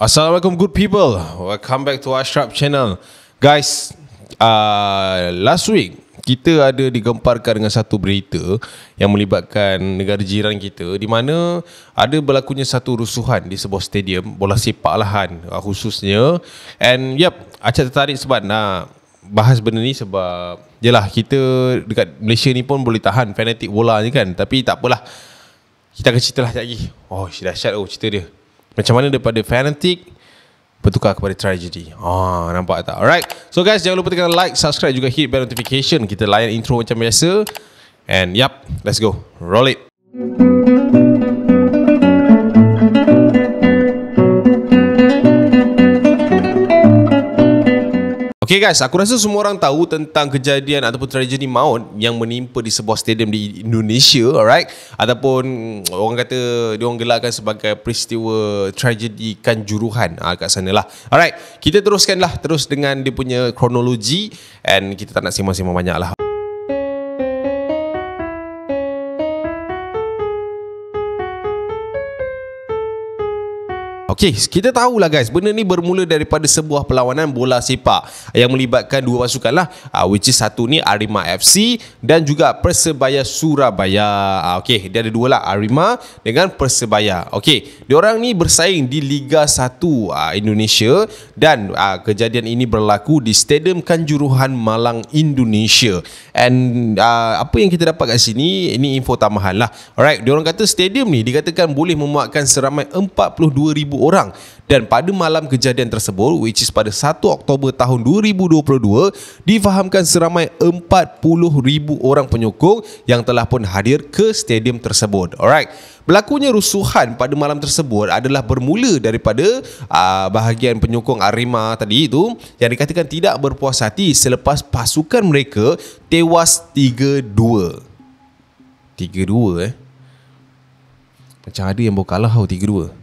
Assalamualaikum good people. Welcome back to Ashraf channel. Guys, last week kita ada digemparkan dengan satu berita yang melibatkan negara jiran kita, di mana ada berlakunya satu rusuhan di sebuah stadium bola sepak lahan khususnya. And Acap tertarik sebab nak bahas benda ni sebab yelah, kita dekat Malaysia ni pun boleh tahan fanatik bola ni kan. Tapi tak apalah, kita akan cerita lah sekejap lagi. Oh, dahsyat cerita dia. Macam mana daripada fanatik bertukar kepada tragedy. Nampak tak? Alright. So guys, jangan lupa tekan like, subscribe, juga hit bell notification. Kita layan intro macam biasa. And let's go. Roll it. Okay guys, aku rasa semua orang tahu tentang kejadian ataupun tragedi maut yang menimpa di sebuah stadium di Indonesia, alright? Ataupun orang kata dia orang gelarkan sebagai peristiwa tragedi Kanjuruhan kat sana lah. Alright, kita terus dengan dia punya kronologi, and kita tak nak sembang-sembang banyak lah. Okay, kita tahulah guys, benda ni bermula daripada sebuah perlawanan bola sepak yang melibatkan dua pasukan lah, which is satu ni Arema FC dan juga Persebaya Surabaya. Okay, dia ada dua lah, Arema dengan Persebaya. Okay, diorang ni bersaing di Liga 1 Indonesia, dan kejadian ini berlaku di Stadium Kanjuruhan, Malang, Indonesia. And apa yang kita dapat kat sini, ini info tambahan lah. Alright, diorang kata stadium ni dikatakan boleh memuatkan seramai 42,000 orang, dan pada malam kejadian tersebut, which is pada 1 Oktober tahun 2022, difahamkan seramai 40,000 orang penyokong yang telah pun hadir ke stadium tersebut. Alright, berlakunya rusuhan pada malam tersebut adalah bermula daripada bahagian penyokong Arema tadi itu yang dikatakan tidak berpuas hati selepas pasukan mereka tewas 3-2. 3-2 Macam ada yang baru kalah 3-2.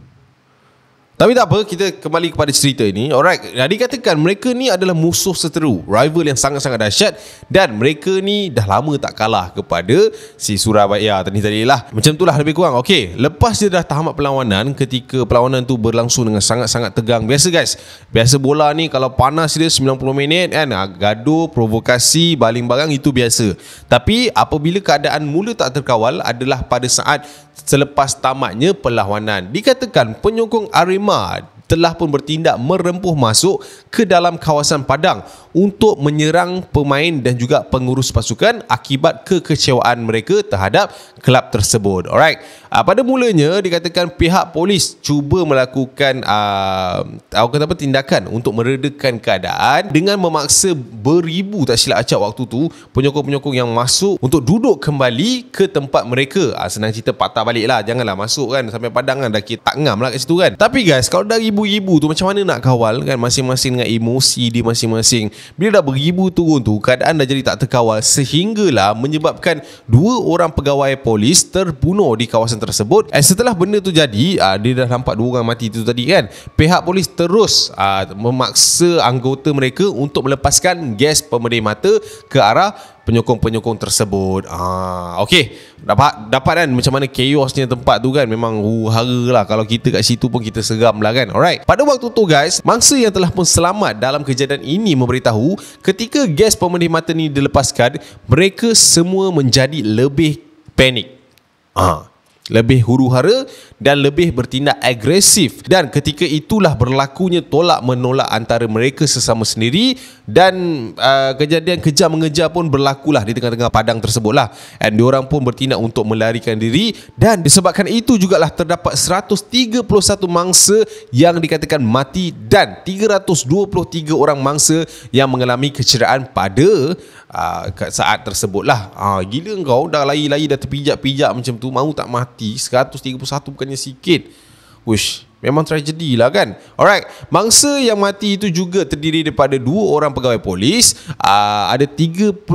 Tapi tak apa, kita kembali kepada cerita ini. Alright, dikatakan mereka ni adalah musuh seteru, rival yang sangat-sangat dahsyat, dan mereka ni dah lama tak kalah kepada si Surabaya tadi lah. Macam itulah lebih kurang. Okay, lepas dia dah tamat perlawanan, ketika perlawanan tu berlangsung dengan sangat-sangat tegang. Biasa guys, biasa bola ni kalau panas dia 90 minit kan, gaduh, provokasi, baling barang, itu biasa. Tapi apabila keadaan mula tak terkawal adalah pada saat selepas tamatnya perlawanan. Dikatakan penyokong Arema telah pun bertindak merempuh masuk ke dalam kawasan padang untuk menyerang pemain dan juga pengurus pasukan akibat kekecewaan mereka terhadap kelab tersebut. Alright, pada mulanya dikatakan pihak polis cuba melakukan tindakan untuk meredakan keadaan dengan memaksa beribu, tak silap Acap waktu tu, penyokong-penyokong yang masuk untuk duduk kembali ke tempat mereka. Senang cerita patah balik lah, janganlah masuk kan sampai padang kan, dah tak ngam lah kat situ kan. Tapi guys, kalau dah ribu-ribu tu macam mana nak kawal kan, masing-masing dengan emosi dia masing-masing. Bila dah beribu turun tu, keadaan dah jadi tak terkawal sehinggalah menyebabkan 2 orang pegawai polis terbunuh di kawasan tersebut. Dan setelah benda tu jadi, dia dah nampak 2 orang mati tu tadi kan, pihak polis terus memaksa anggota mereka untuk melepaskan gas pemedih mata ke arah penyokong-penyokong tersebut. Okay, dapat kan macam mana chaosnya tempat tu kan. Memang hara lah, kalau kita kat situ pun kita seram lah kan. Alright, pada waktu tu guys, mangsa yang telah pun selamat dalam kejadian ini memberitahu ketika gas pemedih mata ni dilepaskan, mereka semua menjadi lebih panik, lebih huru-hara dan lebih bertindak agresif. Dan ketika itulah berlakunya tolak menolak antara mereka sesama sendiri, dan kejadian kejar mengejar pun berlakulah di tengah-tengah padang tersebut lah. Dan diorang pun bertindak untuk melarikan diri, dan disebabkan itu jugalah terdapat 131 mangsa yang dikatakan mati dan 323 orang mangsa yang mengalami kecederaan pada saat tersebut lah. Gila kau, dah lari-lari dah terpijak-pijak macam tu, mahu tak mati. 131 bukannya sikit. Wish, memang tragedi lah kan. Alright, mangsa yang mati itu juga terdiri daripada 2 orang pegawai polis, ada 32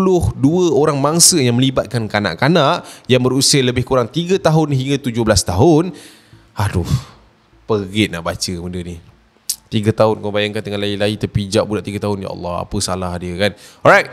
orang mangsa yang melibatkan kanak-kanak yang berusia lebih kurang 3 tahun hingga 17 tahun. Aduh, perit nak baca benda ni. 3 tahun, kau bayangkan tengah lari-lari terpijak budak 3 tahun. Ya Allah, apa salah dia kan. Alright,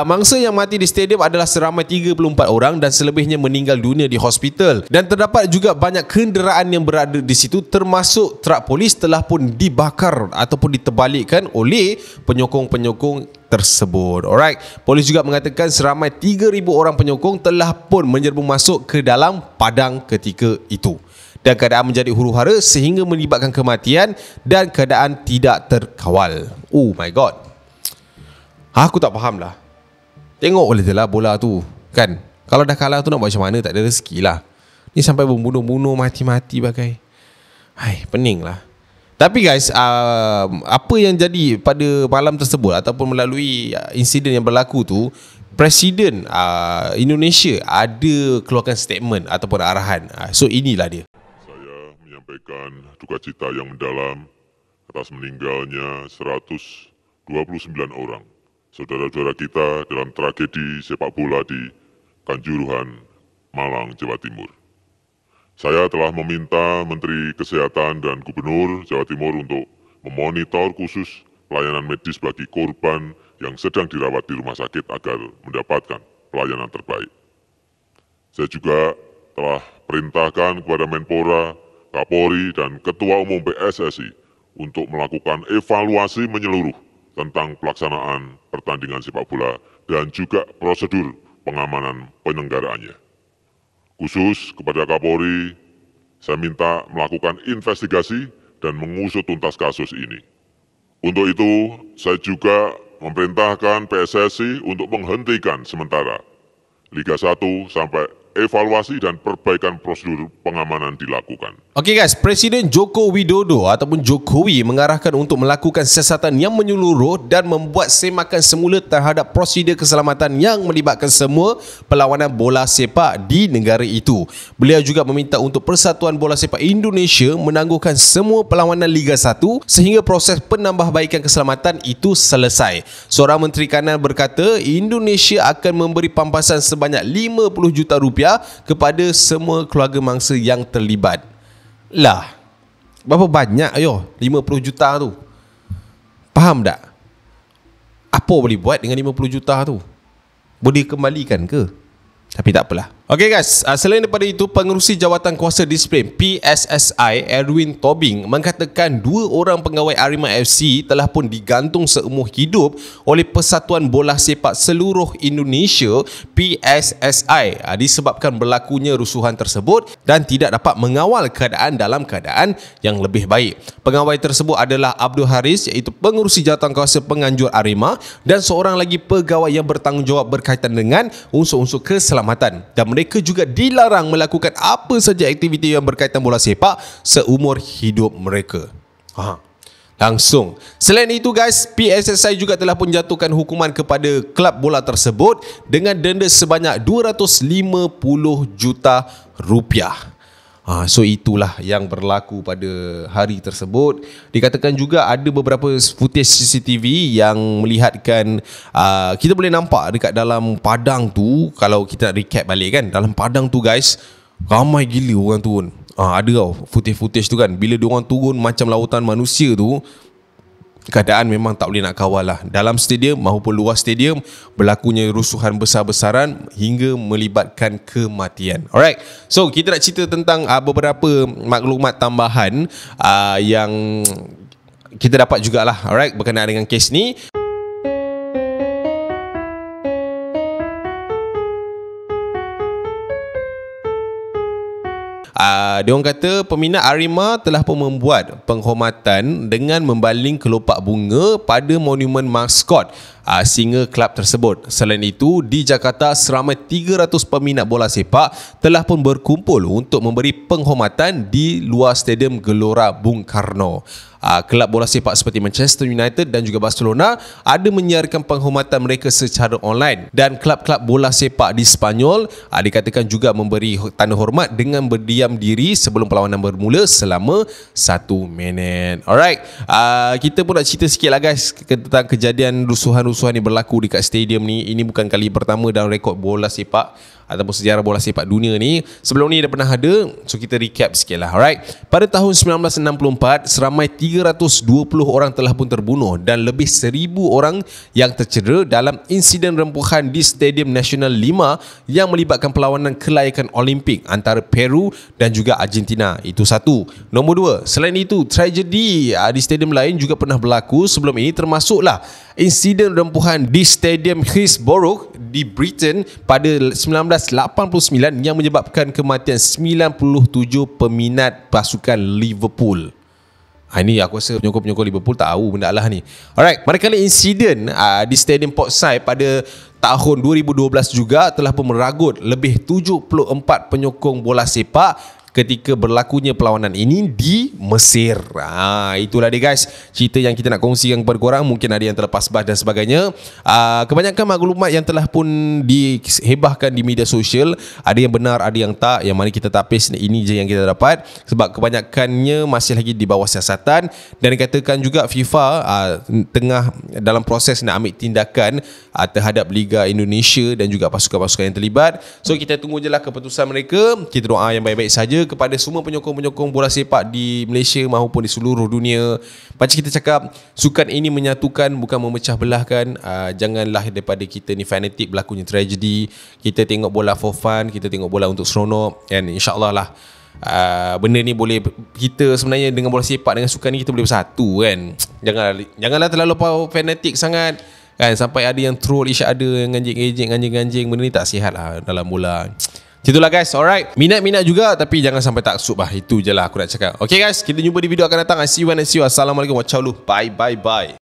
mangsa yang mati di stadium adalah seramai 34 orang dan selebihnya meninggal dunia di hospital. Dan terdapat juga banyak kenderaan yang berada di situ, termasuk trak polis telah pun dibakar ataupun diterbalikkan oleh penyokong-penyokong tersebut. Alright, polis juga mengatakan seramai 3,000 orang penyokong telah pun menyerbu masuk ke dalam padang ketika itu. Dan keadaan menjadi huru-hara sehingga melibatkan kematian dan keadaan tidak terkawal. Oh my god. Aku tak faham lah. Tengok boleh je lah bola tu, kan? Kalau dah kalah tu nak buat macam mana, tak ada rezeki lah. Ni sampai membunuh-bunuh, mati-mati bagai. Hai, pening lah. Tapi guys, apa yang jadi pada malam tersebut ataupun melalui insiden yang berlaku tu, Presiden Indonesia ada keluarkan statement ataupun arahan. So inilah dia. Saya menyampaikan duka cita yang mendalam atas meninggalnya 129 orang saudara-saudara kita dalam tragedi sepak bola di Kanjuruhan, Malang, Jawa Timur. Saya telah meminta Menteri Kesehatan dan Gubernur Jawa Timur untuk memonitor khusus pelayanan medis bagi korban yang sedang dirawat di rumah sakit agar mendapatkan pelayanan terbaik. Saya juga telah perintahkan kepada Menpora, Kapolri, dan Ketua Umum PSSI untuk melakukan evaluasi menyeluruh tentang pelaksanaan pertandingan sepak bola dan juga prosedur pengamanan penyelenggaraannya. Khusus kepada Kapolri, saya minta melakukan investigasi dan mengusut tuntas kasus ini. Untuk itu, saya juga memerintahkan PSSI untuk menghentikan sementara Liga 1 sampai evaluasi dan perbaikan prosedur pengamanan dilakukan. Okey guys, Presiden Joko Widodo ataupun Jokowi mengarahkan untuk melakukan siasatan yang menyeluruh dan membuat semakan semula terhadap prosedur keselamatan yang melibatkan semua perlawanan bola sepak di negara itu. Beliau juga meminta untuk Persatuan Bola Sepak Indonesia menangguhkan semua perlawanan Liga 1 sehingga proses penambahbaikan keselamatan itu selesai. Seorang Menteri Kanan berkata, Indonesia akan memberi pampasan sebanyak 50 juta rupiah kepada semua keluarga mangsa yang terlibat. Lah, berapa banyak 50 juta tu? Faham tak? Apa boleh buat dengan 50 juta tu? Boleh kembalikan ke? Tapi tak apalah. Okey guys, selain daripada itu, Pengerusi Jawatan Kuasa Disiplin PSSI Erwin Tobing mengatakan 2 orang pegawai Arema FC telah pun digantung seumur hidup oleh Persatuan Bola Sepak Seluruh Indonesia PSSI disebabkan berlakunya rusuhan tersebut dan tidak dapat mengawal keadaan dalam keadaan yang lebih baik. Pegawai tersebut adalah Abdul Haris, iaitu Pengerusi Jawatan Kuasa Penganjur Arema, dan seorang lagi pegawai yang bertanggungjawab berkaitan dengan unsur-unsur keselamatan, dan mereka juga dilarang melakukan apa saja aktiviti yang berkaitan bola sepak seumur hidup mereka. Langsung. Selain itu guys, PSSI juga telah pun jatuhkan hukuman kepada kelab bola tersebut dengan denda sebanyak 250 juta rupiah. So itulah yang berlaku pada hari tersebut. Dikatakan juga ada beberapa footage CCTV yang melihatkan, kita boleh nampak dekat dalam padang tu. Kalau kita nak recap balik kan, dalam padang tu guys, ramai gila orang turun. Ada tau footage tu kan, bila diorang turun macam lautan manusia tu, keadaan memang tak boleh nak kawal lah. Dalam stadium maupun luar stadium berlakunya rusuhan besar-besaran hingga melibatkan kematian. Alright, so kita nak cerita tentang beberapa maklumat tambahan yang kita dapat jugalah, alright, berkenaan dengan kes ni. Diorang kata peminat Arema telah pun membuat penghormatan dengan membaling kelopak bunga pada monumen maskot singa kelab tersebut. Selain itu, di Jakarta seramai 300 peminat bola sepak telah pun berkumpul untuk memberi penghormatan di luar Stadium Gelora Bung Karno. Kelab bola sepak seperti Manchester United dan juga Barcelona ada menyiarkan penghormatan mereka secara online, dan kelab-kelab bola sepak di Sepanyol dikatakan juga memberi tanda hormat dengan berdiam diri sebelum perlawanan bermula selama 1 minit. Alright, kita pun nak cerita sikit lah guys tentang kejadian rusuhan-rusuhan yang berlaku dekat stadium ni. Ini bukan kali pertama dalam rekod bola sepak ataupun sejarah bola sepak dunia ni. Sebelum ni dah pernah ada, so kita recap sikit lah. Alright, pada tahun 1964 seramai 320 orang telah pun terbunuh dan lebih 1,000 orang yang tercedera dalam insiden rempuhan di Stadium Nasional 5 yang melibatkan perlawanan kelayakan Olimpik antara Peru dan juga Argentina. Itu satu. Nombor dua, selain itu tragedi di stadium lain juga pernah berlaku sebelum ini, termasuklah insiden rempuhan di Stadium Hillsborough di Britain pada 1989 yang menyebabkan kematian 97 peminat pasukan Liverpool. Ini aku rasa penyokong-penyokong Liverpool tahu benda lah ni. Alright, manakala insiden di Stadium Portside pada tahun 2012 juga telah pun meragut lebih 74 penyokong bola sepak ketika berlakunya perlawanan ini di Mesir. Itulah dia guys, cerita yang kita nak kongsikan kepada korang. Mungkin ada yang terlepas bas dan sebagainya. Kebanyakan maklumat yang telah pun dihebahkan di media sosial, ada yang benar, ada yang tak. Yang mana kita tapis, ini je yang kita dapat. Sebab kebanyakannya masih lagi di bawah siasatan. Dan dikatakan juga FIFA tengah dalam proses nak ambil tindakan terhadap Liga Indonesia dan juga pasukan-pasukan yang terlibat. So kita tunggu je lah keputusan mereka. Kita doa yang baik-baik saja kepada semua penyokong-penyokong bola sepak di Malaysia maupun di seluruh dunia. Macam kita cakap, sukan ini menyatukan, bukan memecah belahkan. Janganlah daripada kita ni fanatik berlakunya tragedi. Kita tengok bola for fun, kita tengok bola untuk seronok, and insyaAllah lah benda ni boleh, kita sebenarnya dengan bola sepak, dengan sukan ni kita boleh bersatu kan. Janganlah terlalu fanatik sangat kan, sampai ada yang troll each other, ganjing. Benda ni tak sihat lah dalam bola. Itulah guys. Alright, minat juga, tapi jangan sampai taksub lah. Itu je lah aku nak cakap. Okay guys, kita jumpa di video akan datang. I see you and I see you. Assalamualaikum warahmatullahi wabarakatuh. Bye.